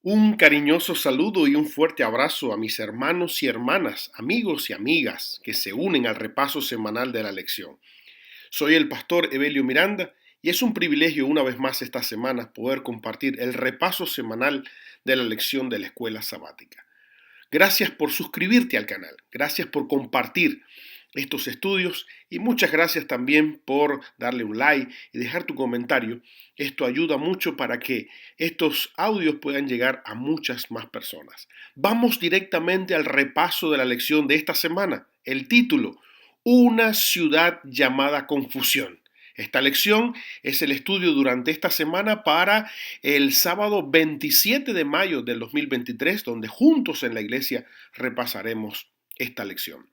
Un cariñoso saludo y un fuerte abrazo a mis hermanos y hermanas, amigos y amigas que se unen al repaso semanal de la lección. Soy el pastor Evelio Miranda y es un privilegio una vez más esta semana poder compartir el repaso semanal de la lección de la escuela sabática. Gracias por suscribirte al canal, gracias por compartir estos estudios y muchas gracias también por darle un like y dejar tu comentario. Esto ayuda mucho para que estos audios puedan llegar a muchas más personas. Vamos directamente al repaso de la lección de esta semana. El título, Una ciudad llamada confusión. Esta lección es el estudio durante esta semana para el sábado 27 de mayo del 2023, donde juntos en la iglesia repasaremos esta lección.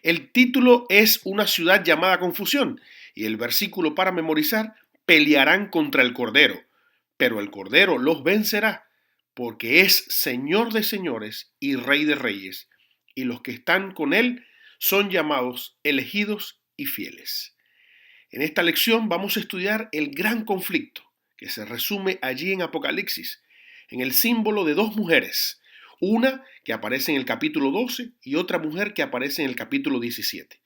El título es Una ciudad llamada confusión y el versículo para memorizar, pelearán contra el Cordero, pero el Cordero los vencerá, porque es Señor de señores y Rey de reyes, y los que están con él son llamados, elegidos y fieles. En esta lección vamos a estudiar el gran conflicto que se resume allí en Apocalipsis, en el símbolo de dos mujeres, una que aparece en el capítulo 12 y otra mujer que aparece en el capítulo 17.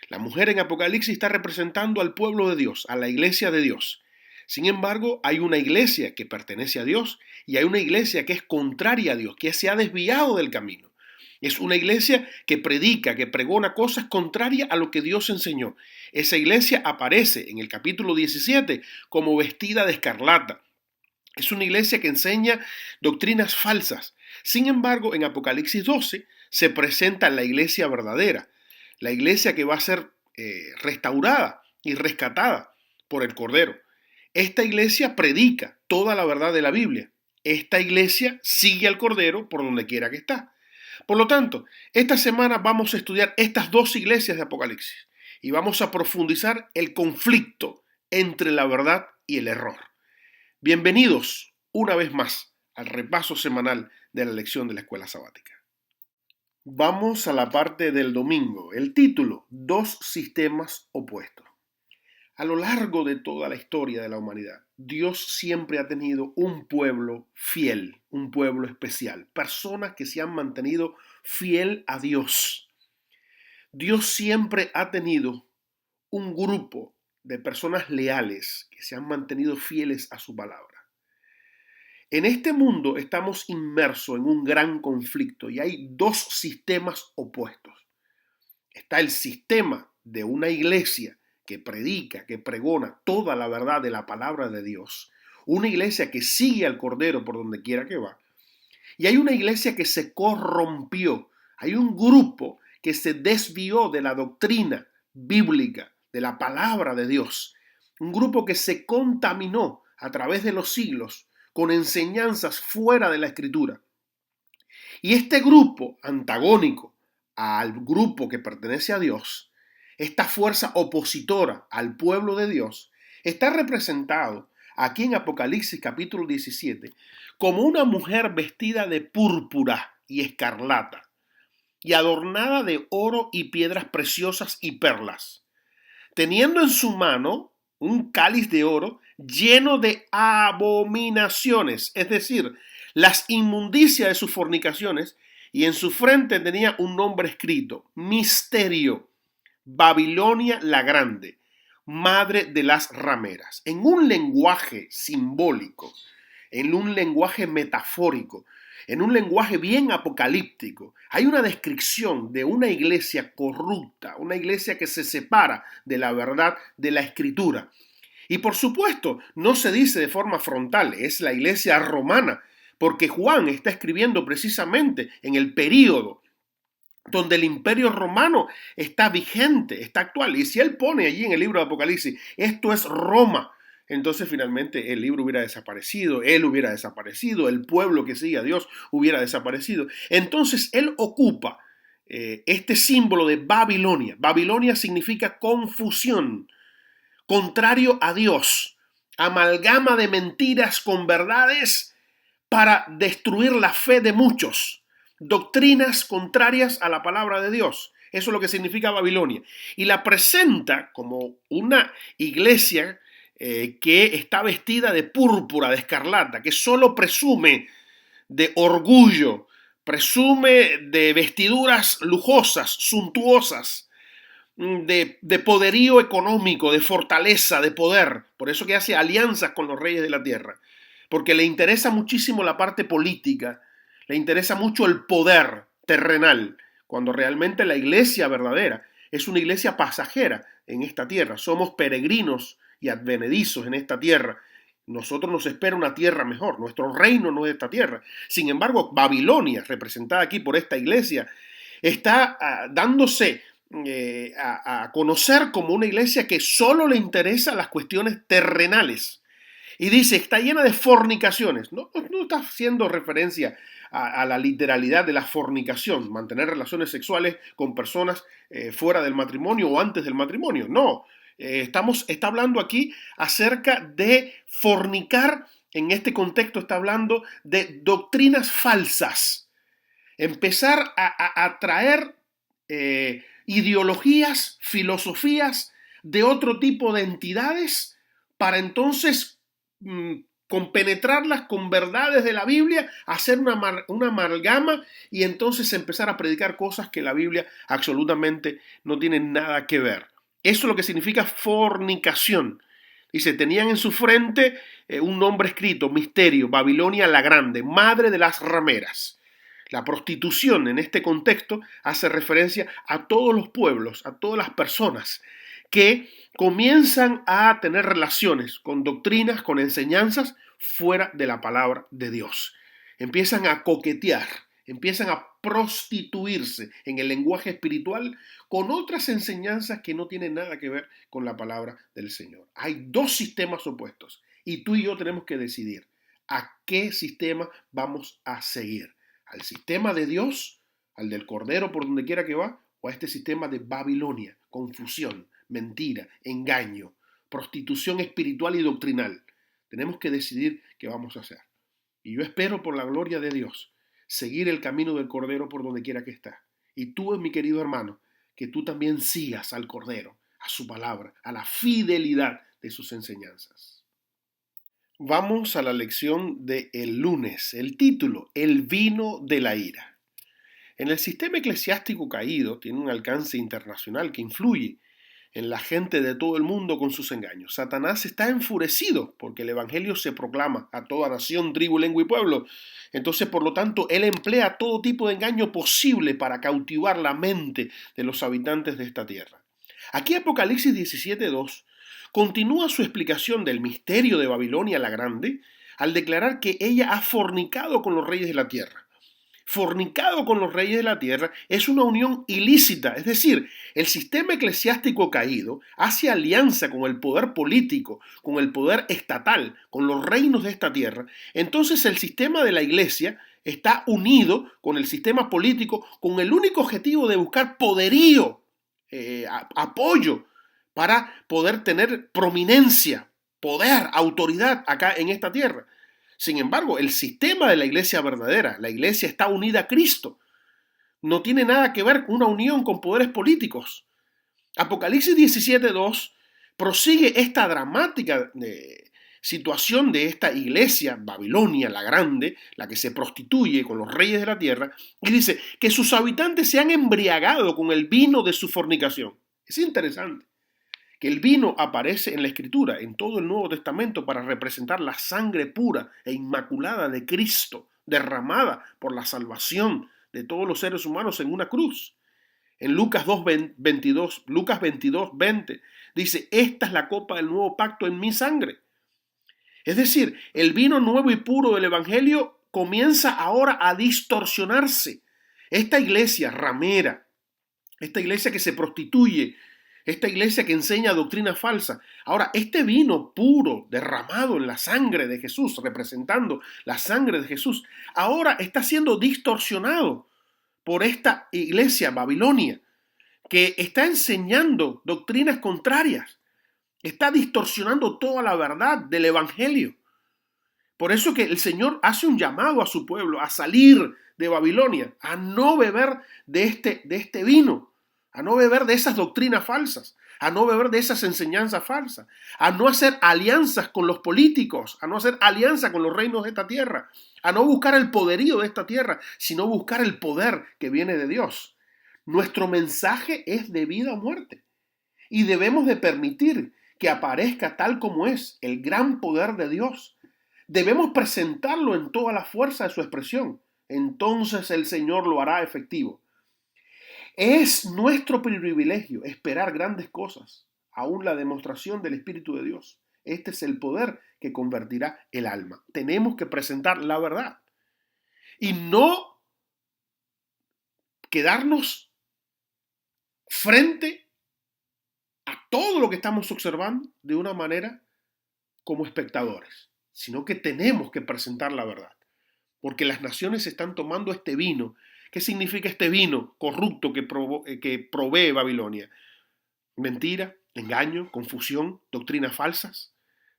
La mujer en Apocalipsis está representando al pueblo de Dios, a la iglesia de Dios. Sin embargo, hay una iglesia que pertenece a Dios y hay una iglesia que es contraria a Dios, que se ha desviado del camino. Es una iglesia que predica, que pregona cosas contrarias a lo que Dios enseñó. Esa iglesia aparece en el capítulo 17 como vestida de escarlata. Es una iglesia que enseña doctrinas falsas. Sin embargo, en Apocalipsis 12 se presenta la iglesia verdadera, la iglesia que va a ser restaurada y rescatada por el Cordero. Esta iglesia predica toda la verdad de la Biblia. Esta iglesia sigue al Cordero por donde quiera que está. Por lo tanto, esta semana vamos a estudiar estas dos iglesias de Apocalipsis y vamos a profundizar el conflicto entre la verdad y el error. Bienvenidos una vez más al repaso semanal de la lección de la escuela sabática. Vamos a la parte del domingo. El título, dos sistemas opuestos. A lo largo de toda la historia de la humanidad, Dios siempre ha tenido un pueblo fiel, un pueblo especial, personas que se han mantenido fiel a Dios. Dios siempre ha tenido un grupo de personas leales que se han mantenido fieles a su palabra. En este mundo estamos inmersos en un gran conflicto y hay dos sistemas opuestos. Está el sistema de una iglesia que predica, que pregona toda la verdad de la palabra de Dios, una iglesia que sigue al Cordero por donde quiera que va, y hay una iglesia que se corrompió, hay un grupo que se desvió de la doctrina bíblica, de la palabra de Dios, un grupo que se contaminó a través de los siglos con enseñanzas fuera de la Escritura. Y este grupo antagónico al grupo que pertenece a Dios, esta fuerza opositora al pueblo de Dios, está representado aquí en Apocalipsis capítulo 17 como una mujer vestida de púrpura y escarlata y adornada de oro y piedras preciosas y perlas, teniendo en su mano un cáliz de oro lleno de abominaciones, es decir, las inmundicias de sus fornicaciones, y en su frente tenía un nombre escrito, Misterio, Babilonia la Grande, madre de las rameras, en un lenguaje simbólico, en un lenguaje metafórico, en un lenguaje bien apocalíptico. Hay una descripción de una iglesia corrupta, una iglesia que se separa de la verdad de la Escritura. Y por supuesto, no se dice de forma frontal, es la iglesia romana, porque Juan está escribiendo precisamente en el período donde el imperio romano está vigente, está actual. Y si él pone allí en el libro de Apocalipsis, esto es Roma, entonces finalmente el libro hubiera desaparecido, él hubiera desaparecido, el pueblo que sigue a Dios hubiera desaparecido. Entonces él ocupa este símbolo de Babilonia. Babilonia significa confusión, contrario a Dios, amalgama de mentiras con verdades para destruir la fe de muchos, doctrinas contrarias a la palabra de Dios. Eso es lo que significa Babilonia. Y la presenta como una iglesia que está vestida de púrpura, de escarlata, que solo presume de orgullo, presume de vestiduras lujosas, suntuosas, de poderío económico, de fortaleza, de poder. Por eso que hace alianzas con los reyes de la tierra, porque le interesa muchísimo la parte política, le interesa mucho el poder terrenal, cuando realmente la iglesia verdadera es una iglesia pasajera en esta tierra. Somos peregrinos y advenedizos en esta tierra. Nosotros nos espera una tierra mejor. Nuestro reino no es esta tierra. Sin embargo, Babilonia, representada aquí por esta iglesia, está dándose a conocer como una iglesia que solo le interesan las cuestiones terrenales. Y dice, está llena de fornicaciones. No está haciendo referencia a la literalidad de la fornicación, mantener relaciones sexuales con personas fuera del matrimonio o antes del matrimonio. No, está hablando aquí acerca de fornicar. En este contexto está hablando de doctrinas falsas. Empezar a traer ideologías, filosofías de otro tipo de entidades para entonces compenetrarlas con verdades de la Biblia, hacer una amalgama y entonces empezar a predicar cosas que la Biblia absolutamente no tiene nada que ver. Eso es lo que significa fornicación. Dice, tenían en su frente un nombre escrito, misterio, Babilonia la Grande, madre de las rameras. La prostitución en este contexto hace referencia a todos los pueblos, a todas las personas que comienzan a tener relaciones con doctrinas, con enseñanzas fuera de la palabra de Dios. Empiezan a coquetear, empiezan a prostituirse en el lenguaje espiritual con otras enseñanzas que no tienen nada que ver con la palabra del Señor. Hay dos sistemas opuestos y tú y yo tenemos que decidir a qué sistema vamos a seguir. ¿Al sistema de Dios, al del Cordero por donde quiera que va, o a este sistema de Babilonia, confusión, mentira, engaño, prostitución espiritual y doctrinal? Tenemos que decidir qué vamos a hacer. Y yo espero, por la gloria de Dios, seguir el camino del Cordero por donde quiera que está. Y tú, mi querido hermano, que tú también sigas al Cordero, a su palabra, a la fidelidad de sus enseñanzas. Vamos a la lección del lunes. El título, el vino de la ira. En el sistema eclesiástico caído tiene un alcance internacional que influye en la gente de todo el mundo con sus engaños. Satanás está enfurecido porque el evangelio se proclama a toda nación, tribu, lengua y pueblo. Entonces, por lo tanto, él emplea todo tipo de engaño posible para cautivar la mente de los habitantes de esta tierra. Aquí Apocalipsis 17:2 continúa su explicación del misterio de Babilonia la Grande al declarar que ella ha fornicado con los reyes de la tierra. Fornicado con los reyes de la tierra es una unión ilícita, es decir, el sistema eclesiástico caído hace alianza con el poder político, con el poder estatal, con los reinos de esta tierra. Entonces el sistema de la iglesia está unido con el sistema político con el único objetivo de buscar poderío, apoyo para poder tener prominencia, poder, autoridad acá en esta tierra. Sin embargo, el sistema de la iglesia verdadera, la iglesia está unida a Cristo, no tiene nada que ver con una unión con poderes políticos. Apocalipsis 17:2 prosigue esta dramática situación de esta iglesia, Babilonia la Grande, la que se prostituye con los reyes de la tierra, y dice que sus habitantes se han embriagado con el vino de su fornicación. Es interesante que el vino aparece en la Escritura, en todo el Nuevo Testamento, para representar la sangre pura e inmaculada de Cristo, derramada por la salvación de todos los seres humanos en una cruz. En Lucas 22:20, dice, esta es la copa del nuevo pacto en mi sangre. Es decir, el vino nuevo y puro del Evangelio comienza ahora a distorsionarse. Esta iglesia ramera, esta iglesia que se prostituye, esta iglesia que enseña doctrina falsa. Ahora, este vino puro, derramado en la sangre de Jesús, representando la sangre de Jesús, ahora está siendo distorsionado por esta iglesia Babilonia, que está enseñando doctrinas contrarias, está distorsionando toda la verdad del evangelio. Por eso que el Señor hace un llamado a su pueblo a salir de Babilonia, a no beber de este vino, a no beber de esas doctrinas falsas, a no beber de esas enseñanzas falsas, a no hacer alianzas con los políticos, a no hacer alianza con los reinos de esta tierra, a no buscar el poderío de esta tierra, sino buscar el poder que viene de Dios. Nuestro mensaje es de vida o muerte y debemos de permitir que aparezca tal como es el gran poder de Dios. Debemos presentarlo en toda la fuerza de su expresión. Entonces el Señor lo hará efectivo. Es nuestro privilegio esperar grandes cosas, aún la demostración del Espíritu de Dios. Este es el poder que convertirá el alma. Tenemos que presentar la verdad y no quedarnos frente a todo lo que estamos observando de una manera como espectadores, sino que tenemos que presentar la verdad, porque las naciones están tomando este vino. ¿Qué significa este vino corrupto que provee Babilonia? Mentira, engaño, confusión, doctrinas falsas.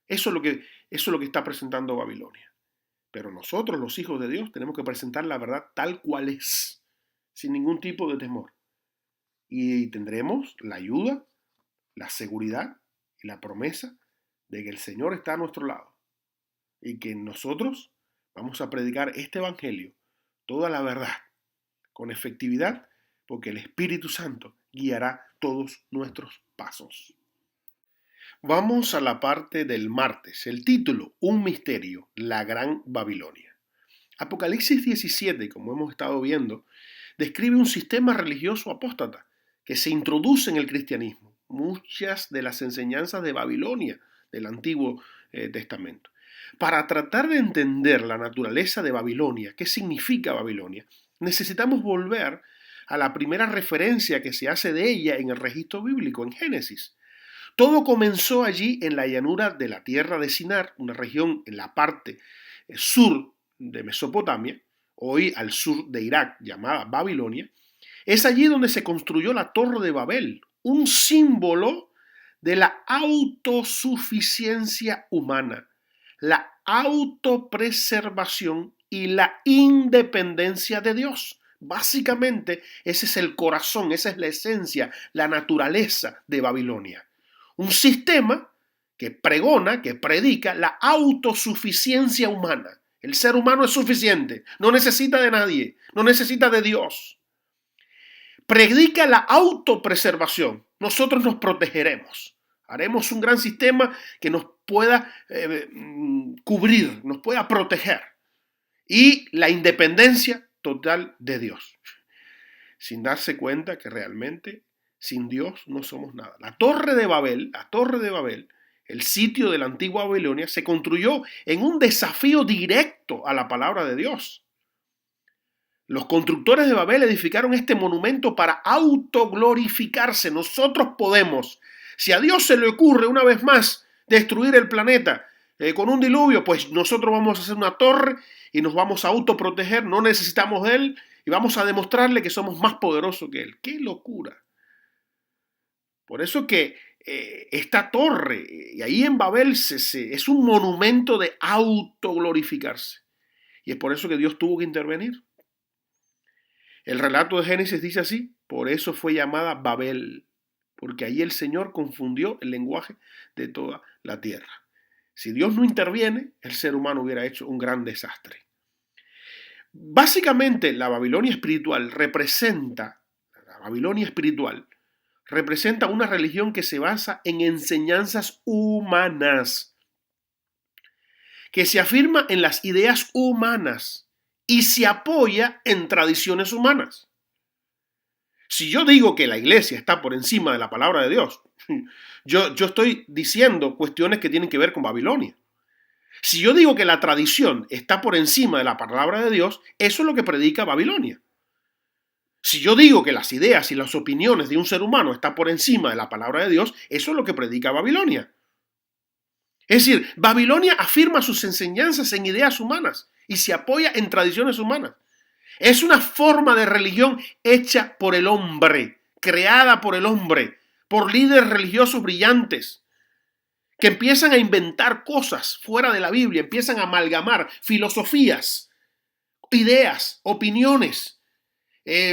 Eso es lo que está presentando Babilonia. Pero nosotros, los hijos de Dios, tenemos que presentar la verdad tal cual es, sin ningún tipo de temor. Y tendremos la ayuda, la seguridad y la promesa de que el Señor está a nuestro lado y que nosotros vamos a predicar este evangelio, toda la verdad, con efectividad, porque el Espíritu Santo guiará todos nuestros pasos. Vamos a la parte del martes, el título, un misterio, la gran Babilonia. Apocalipsis 17, como hemos estado viendo, describe un sistema religioso apóstata que se introduce en el cristianismo, muchas de las enseñanzas de Babilonia del Antiguo Testamento. Para tratar de entender la naturaleza de Babilonia, qué significa Babilonia, necesitamos volver a la primera referencia que se hace de ella en el registro bíblico, en Génesis. Todo comenzó allí en la llanura de la tierra de Sinar, una región en la parte sur de Mesopotamia, hoy al sur de Irak, llamada Babilonia. Es allí donde se construyó la Torre de Babel, un símbolo de la autosuficiencia humana, la autopreservación y la independencia de Dios. Básicamente, ese es el corazón, esa es la esencia, la naturaleza de Babilonia. Un sistema que pregona, que predica la autosuficiencia humana. El ser humano es suficiente, no necesita de nadie, no necesita de Dios. Predica la autopreservación. Nosotros nos protegeremos. Haremos un gran sistema que nos pueda cubrir, nos pueda proteger. Y la independencia total de Dios. Sin darse cuenta que realmente sin Dios no somos nada. La Torre de Babel, el sitio de la antigua Babilonia, se construyó en un desafío directo a la palabra de Dios. Los constructores de Babel edificaron este monumento para autoglorificarse. Nosotros podemos. Si a Dios se le ocurre una vez más destruir el planeta con un diluvio, pues nosotros vamos a hacer una torre y nos vamos a autoproteger, no necesitamos de Él y vamos a demostrarle que somos más poderosos que Él. ¡Qué locura! Por eso que esta torre, y ahí en Babel, es un monumento de autoglorificarse. Y es por eso que Dios tuvo que intervenir. El relato de Génesis dice así: por eso fue llamada Babel, porque ahí el Señor confundió el lenguaje de toda la tierra. Si Dios no interviene, el ser humano hubiera hecho un gran desastre. Básicamente, la Babilonia espiritual representa una religión que se basa en enseñanzas humanas, que se afirma en las ideas humanas y se apoya en tradiciones humanas. Si yo digo que la iglesia está por encima de la palabra de Dios, yo estoy diciendo cuestiones que tienen que ver con Babilonia. Si yo digo que la tradición está por encima de la palabra de Dios, eso es lo que predica Babilonia. Si yo digo que las ideas y las opiniones de un ser humano están por encima de la palabra de Dios, eso es lo que predica Babilonia. Es decir, Babilonia afirma sus enseñanzas en ideas humanas y se apoya en tradiciones humanas. Es una forma de religión hecha por el hombre, creada por el hombre, por líderes religiosos brillantes, que empiezan a inventar cosas fuera de la Biblia, empiezan a amalgamar filosofías, ideas, opiniones,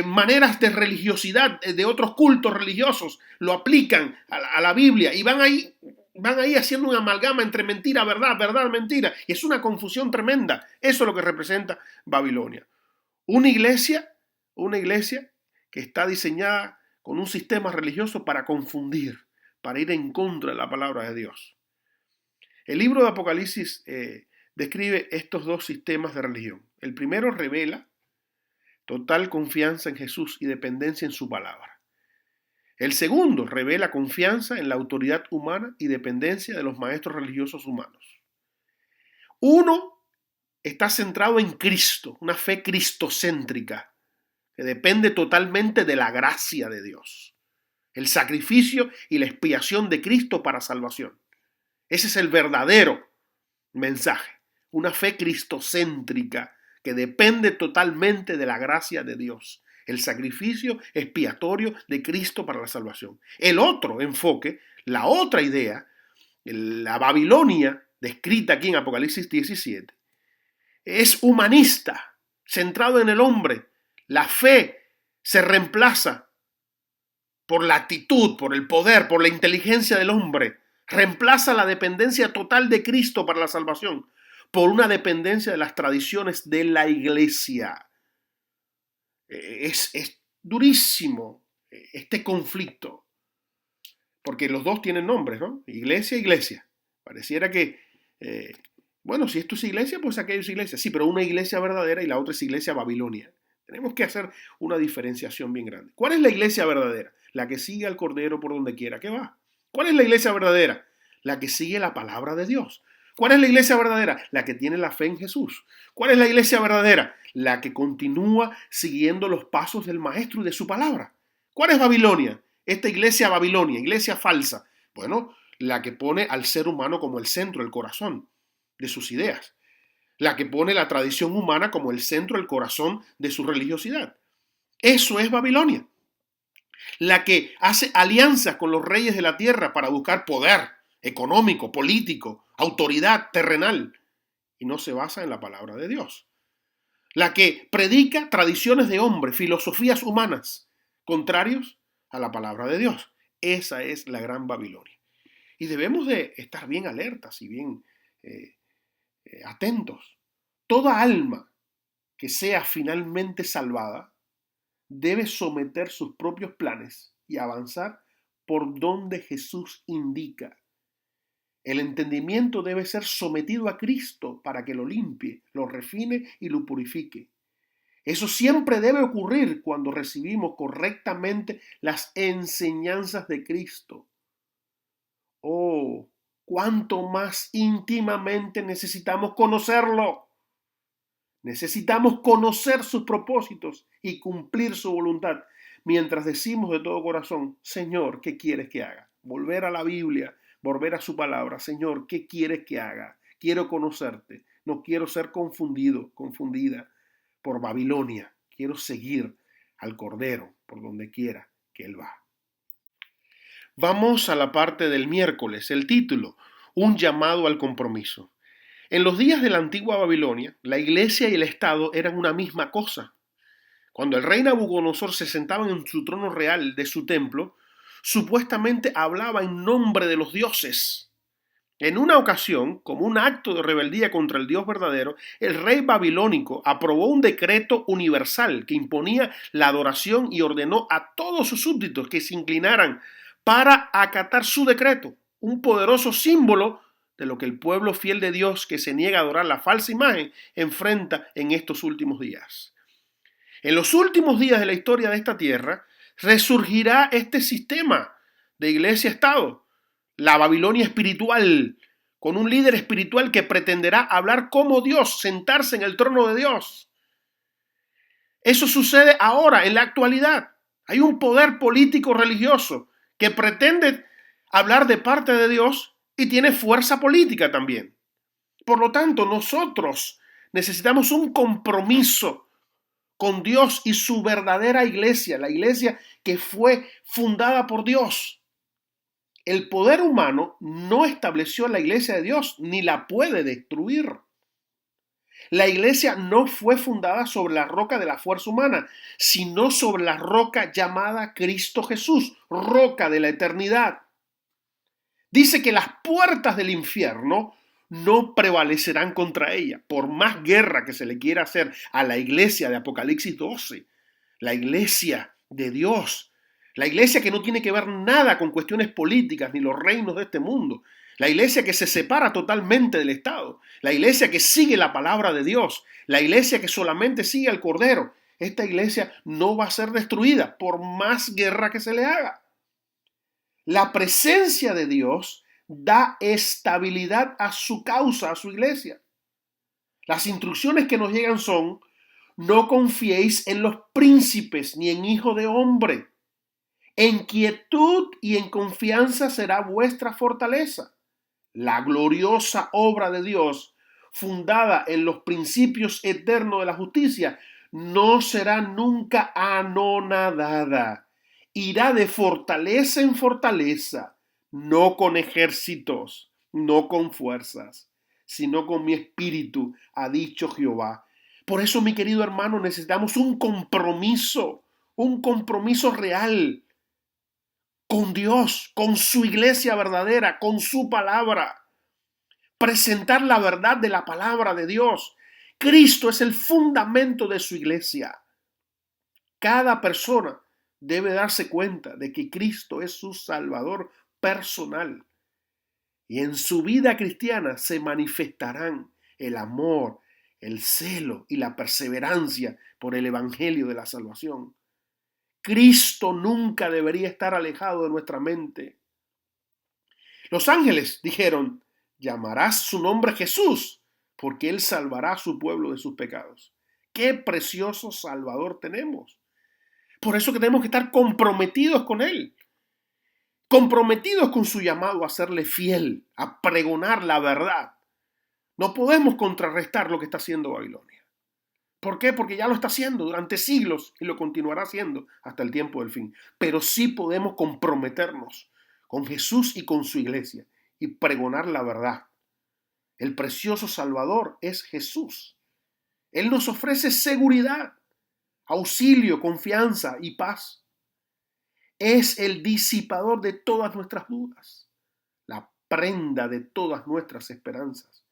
maneras de religiosidad, de otros cultos religiosos, lo aplican a la Biblia y van ahí haciendo una amalgama entre mentira, verdad, verdad, mentira. Y es una confusión tremenda. Eso es lo que representa Babilonia. Una iglesia que está diseñada con un sistema religioso para confundir, para ir en contra de la palabra de Dios. El libro de Apocalipsis describe estos dos sistemas de religión. El primero revela total confianza en Jesús y dependencia en su palabra. El segundo revela confianza en la autoridad humana y dependencia de los maestros religiosos humanos. Uno está centrado en Cristo, una fe cristocéntrica, que depende totalmente de la gracia de Dios, el sacrificio y la expiación de Cristo para salvación. Ese es el verdadero mensaje, una fe cristocéntrica que depende totalmente de la gracia de Dios, el sacrificio expiatorio de Cristo para la salvación. El otro enfoque, la otra idea, la Babilonia, descrita aquí en Apocalipsis 17, es humanista, centrado en el hombre. La fe se reemplaza por la actitud, por el poder, por la inteligencia del hombre. Reemplaza la dependencia total de Cristo para la salvación por una dependencia de las tradiciones de la iglesia. Es durísimo este conflicto, porque los dos tienen nombres, ¿no? Iglesia, iglesia. Pareciera que, bueno, si esto es iglesia, pues aquello es iglesia. Sí, pero una iglesia verdadera y la otra es iglesia babilonia. Tenemos que hacer una diferenciación bien grande. ¿Cuál es la iglesia verdadera? La que sigue al Cordero por donde quiera que va. ¿Cuál es la iglesia verdadera? La que sigue la palabra de Dios. ¿Cuál es la iglesia verdadera? La que tiene la fe en Jesús. ¿Cuál es la iglesia verdadera? La que continúa siguiendo los pasos del Maestro y de su palabra. ¿Cuál es Babilonia? Esta iglesia Babilonia, iglesia falsa. Bueno, la que pone al ser humano como el centro, el corazón de sus ideas. La que pone la tradición humana como el centro, el corazón de su religiosidad. Eso es Babilonia. La que hace alianzas con los reyes de la tierra para buscar poder económico, político, autoridad terrenal, y no se basa en la palabra de Dios. La que predica tradiciones de hombre, filosofías humanas, contrarios a la palabra de Dios. Esa es la gran Babilonia. Y debemos de estar bien alertas y bien atentos. Toda alma que sea finalmente salvada debe someter sus propios planes y avanzar por donde Jesús indica. El entendimiento debe ser sometido a Cristo para que lo limpie, lo refine y lo purifique. Eso siempre debe ocurrir cuando recibimos correctamente las enseñanzas de Cristo. Oh, cuánto más íntimamente necesitamos conocerlo. Necesitamos conocer sus propósitos y cumplir su voluntad mientras decimos de todo corazón, Señor, ¿qué quieres que haga? Volver a la Biblia, volver a su palabra. Señor, ¿qué quieres que haga? Quiero conocerte. No quiero ser confundido, confundida por Babilonia. Quiero seguir al Cordero por donde quiera que Él va. Vamos a la parte del miércoles, el título, un llamado al compromiso. En los días de la antigua Babilonia, la iglesia y el Estado eran una misma cosa. Cuando el rey Nabucodonosor se sentaba en su trono real de su templo, supuestamente hablaba en nombre de los dioses. En una ocasión, como un acto de rebeldía contra el Dios verdadero, el rey babilónico aprobó un decreto universal que imponía la adoración y ordenó a todos sus súbditos que se inclinaran para acatar su decreto, un poderoso símbolo de lo que el pueblo fiel de Dios que se niega a adorar la falsa imagen enfrenta en estos últimos días. En los últimos días de la historia de esta tierra resurgirá este sistema de iglesia-estado, la Babilonia espiritual, con un líder espiritual que pretenderá hablar como Dios, sentarse en el trono de Dios. Eso sucede ahora, en la actualidad. Hay un poder político religioso que pretende hablar de parte de Dios y tiene fuerza política también. Por lo tanto, nosotros necesitamos un compromiso con Dios y su verdadera iglesia, la iglesia que fue fundada por Dios. El poder humano no estableció la iglesia de Dios ni la puede destruir. La iglesia no fue fundada sobre la roca de la fuerza humana, sino sobre la roca llamada Cristo Jesús, roca de la eternidad. Dice que las puertas del infierno no prevalecerán contra ella, por más guerra que se le quiera hacer a la iglesia de Apocalipsis 12, la iglesia de Dios, la iglesia que no tiene que ver nada con cuestiones políticas ni los reinos de este mundo, la iglesia que se separa totalmente del Estado, la iglesia que sigue la palabra de Dios, la iglesia que solamente sigue al Cordero. Esta iglesia no va a ser destruida por más guerra que se le haga. La presencia de Dios da estabilidad a su causa, a su iglesia. Las instrucciones que nos llegan son: no confiéis en los príncipes ni en hijo de hombre. En quietud y en confianza será vuestra fortaleza. La gloriosa obra de Dios, fundada en los principios eternos de la justicia, no será nunca anonadada. Irá de fortaleza en fortaleza, no con ejércitos, no con fuerzas, sino con mi espíritu, ha dicho Jehová. Por eso, mi querido hermano, necesitamos un compromiso real con Dios, con su iglesia verdadera, con su palabra. Presentar la verdad de la palabra de Dios. Cristo es el fundamento de su iglesia. Cada persona debe darse cuenta de que Cristo es su Salvador personal. Y en su vida cristiana se manifestarán el amor, el celo y la perseverancia por el Evangelio de la salvación. Cristo nunca debería estar alejado de nuestra mente. Los ángeles dijeron: llamarás su nombre Jesús, porque Él salvará a su pueblo de sus pecados. ¡Qué precioso Salvador tenemos! Por eso que tenemos que estar comprometidos con Él, comprometidos con su llamado a serle fiel, a pregonar la verdad. No podemos contrarrestar lo que está haciendo Babilonia. ¿Por qué? Porque ya lo está haciendo durante siglos y lo continuará haciendo hasta el tiempo del fin. Pero sí podemos comprometernos con Jesús y con su iglesia y pregonar la verdad. El precioso Salvador es Jesús. Él nos ofrece seguridad, auxilio, confianza y paz. Es el disipador de todas nuestras dudas, la prenda de todas nuestras esperanzas.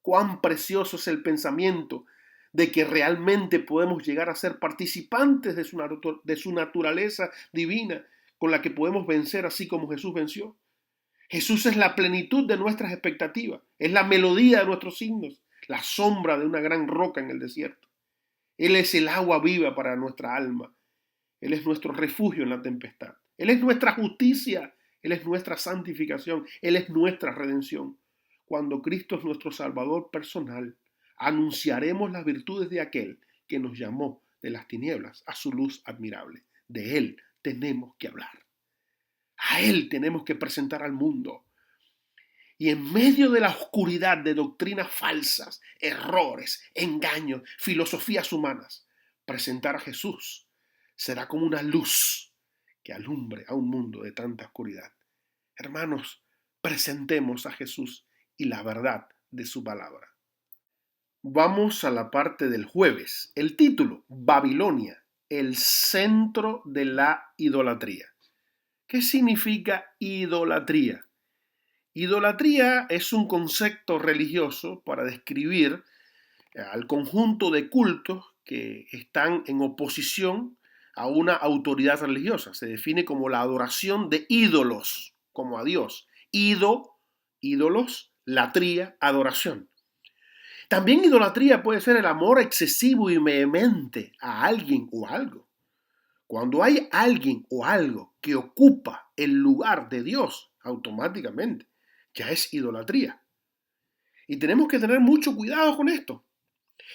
Cuán precioso es el pensamiento de que realmente podemos llegar a ser participantes de su naturaleza divina, con la que podemos vencer así como Jesús venció. Jesús es la plenitud de nuestras expectativas, es la melodía de nuestros signos, la sombra de una gran roca en el desierto. Él es el agua viva para nuestra alma. Él es nuestro refugio en la tempestad. Él es nuestra justicia. Él es nuestra santificación. Él es nuestra redención. Cuando Cristo es nuestro Salvador personal, anunciaremos las virtudes de aquel que nos llamó de las tinieblas a su luz admirable. De Él tenemos que hablar. A Él tenemos que presentar al mundo. Y en medio de la oscuridad de doctrinas falsas, errores, engaños, filosofías humanas, presentar a Jesús será como una luz que alumbre a un mundo de tanta oscuridad. Hermanos, presentemos a Jesús y la verdad de su palabra. Vamos a la parte del jueves. El título: Babilonia, el centro de la idolatría. ¿Qué significa idolatría? Idolatría es un concepto religioso para describir al conjunto de cultos que están en oposición a una autoridad religiosa. Se define como la adoración de ídolos, como a Dios. Ídolos, latría, adoración. También idolatría puede ser el amor excesivo y vehemente a alguien o algo. Cuando hay alguien o algo que ocupa el lugar de Dios, automáticamente ya es idolatría. Y tenemos que tener mucho cuidado con esto.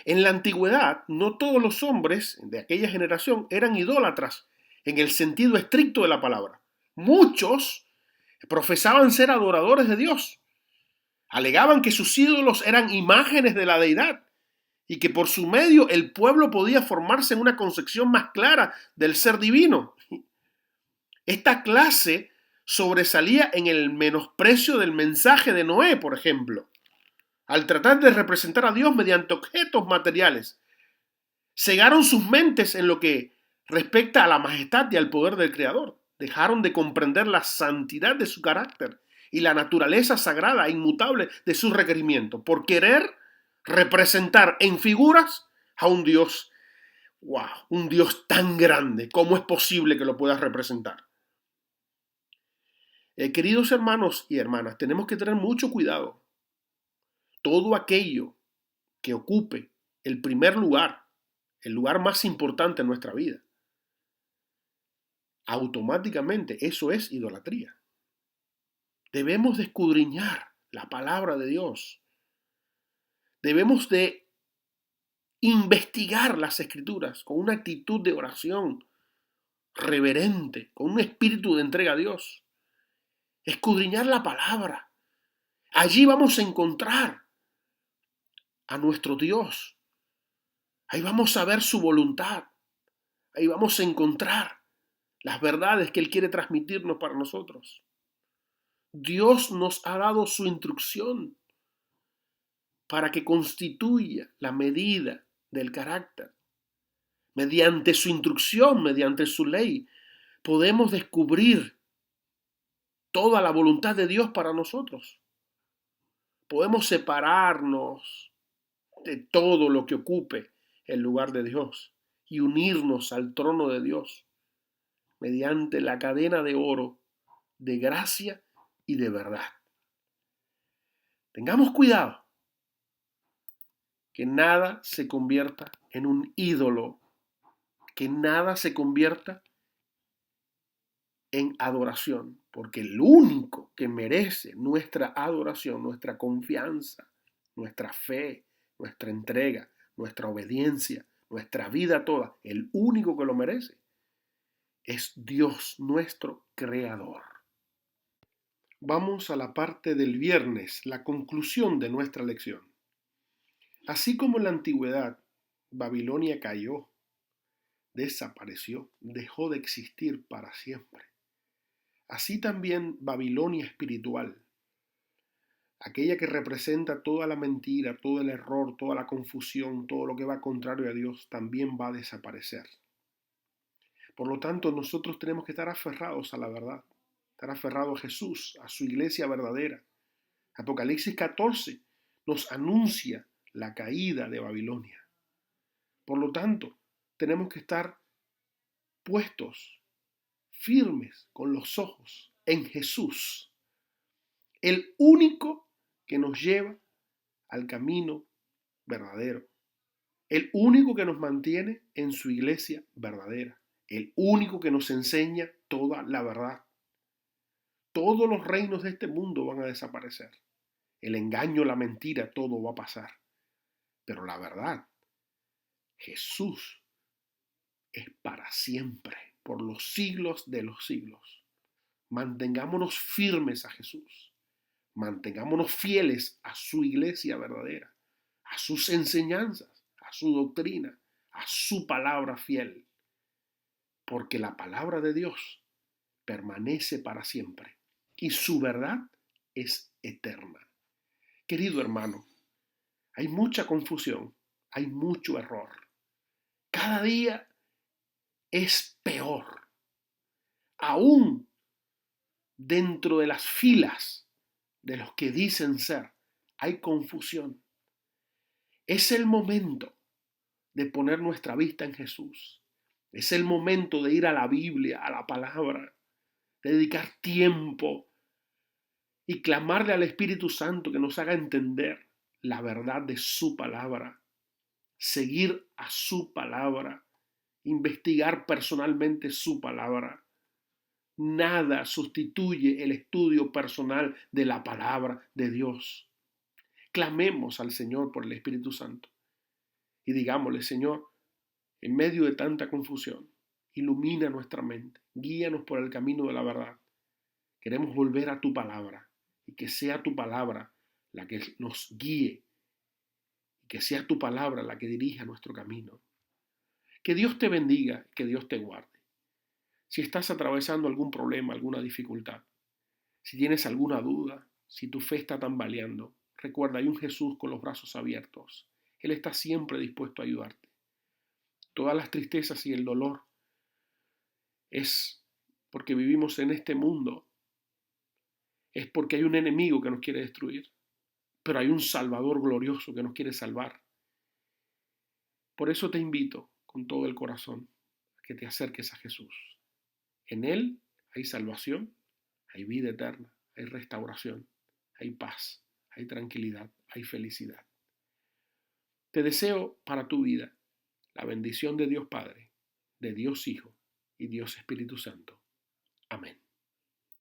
En la antigüedad, no todos los hombres de aquella generación eran idólatras en el sentido estricto de la palabra. Muchos profesaban ser adoradores de Dios. Alegaban que sus ídolos eran imágenes de la deidad y que por su medio el pueblo podía formarse en una concepción más clara del ser divino. Esta clase sobresalía en el menosprecio del mensaje de Noé, por ejemplo. al tratar de representar a Dios mediante objetos materiales, cegaron sus mentes en lo que respecta a la majestad y al poder del Creador. Dejaron de comprender la santidad de su carácter y la naturaleza sagrada e inmutable de sus requerimientos por querer representar en figuras a un Dios, wow, un Dios tan grande. ¿Cómo es posible que lo puedas representar? Queridos hermanos y hermanas, tenemos que tener mucho cuidado. Todo aquello que ocupe el primer lugar, el lugar más importante en nuestra vida, automáticamente eso es idolatría. Debemos de escudriñar la palabra de Dios. Debemos de investigar las escrituras con una actitud de oración reverente, con un espíritu de entrega a Dios. Escudriñar la palabra. Allí vamos a encontrar a nuestro Dios. Ahí vamos a ver su voluntad. Ahí vamos a encontrar las verdades que Él quiere transmitirnos para nosotros. Dios nos ha dado su instrucción para que constituya la medida del carácter. Mediante su instrucción, mediante su ley, podemos descubrir toda la voluntad de Dios para nosotros. Podemos separarnos de todo lo que ocupe el lugar de Dios y unirnos al trono de Dios mediante la cadena de oro de gracia y de verdad. Tengamos cuidado que nada se convierta en un ídolo, que nada se convierta en adoración, porque el único que merece nuestra adoración, nuestra confianza, nuestra fe, nuestra entrega, nuestra obediencia, nuestra vida toda, el único que lo merece es Dios, nuestro Creador. Vamos a la parte del viernes, la conclusión de nuestra lección. Así como en la antigüedad Babilonia cayó, desapareció, dejó de existir para siempre. Así también Babilonia espiritual, aquella que representa toda la mentira, todo el error, toda la confusión, todo lo que va contrario a Dios, también va a desaparecer. Por lo tanto, nosotros tenemos que estar aferrados a la verdad, estar aferrados a Jesús, a su iglesia verdadera. Apocalipsis 14 nos anuncia la caída de Babilonia. Por lo tanto, tenemos que estar puestos, firmes, con los ojos en Jesús, el único que nos lleva al camino verdadero, el único que nos mantiene en su iglesia verdadera, el único que nos enseña toda la verdad. Todos los reinos de este mundo van a desaparecer. El engaño, la mentira, todo va a pasar. Pero la verdad, Jesús es para siempre, por los siglos de los siglos. Mantengámonos firmes a Jesús. Mantengámonos fieles a su iglesia verdadera, a sus enseñanzas, a su doctrina, a su palabra fiel. Porque la palabra de Dios permanece para siempre y su verdad es eterna. Querido hermano, hay mucha confusión, hay mucho error. Cada día es peor. Aún dentro de las filas de los que dicen ser, hay confusión. Es el momento de poner nuestra vista en Jesús. Es el momento de ir a la Biblia, a la palabra, de dedicar tiempo y clamarle al Espíritu Santo que nos haga entender la verdad de su palabra, seguir a su palabra, investigar personalmente su palabra. Nada sustituye el estudio personal de la palabra de Dios. Clamemos al Señor por el Espíritu Santo y digámosle: Señor, en medio de tanta confusión, ilumina nuestra mente, guíanos por el camino de la verdad. Queremos volver a tu palabra y que sea tu palabra la que nos guíe, y que sea tu palabra la que dirija nuestro camino. Que Dios te bendiga, que Dios te guarde. Si estás atravesando algún problema, alguna dificultad, si tienes alguna duda, si tu fe está tambaleando, Recuerda, hay un Jesús con los brazos abiertos. Él está siempre dispuesto a ayudarte. Todas las tristezas y el dolor es porque vivimos en este mundo. Es porque hay un enemigo que nos quiere destruir. Pero hay un Salvador glorioso que nos quiere salvar. Por eso te invito con todo el corazón a que te acerques a Jesús. En Él hay salvación, hay vida eterna, hay restauración, hay paz, hay tranquilidad, hay felicidad. Te deseo para tu vida la bendición de Dios Padre, de Dios Hijo y Dios Espíritu Santo. Amén.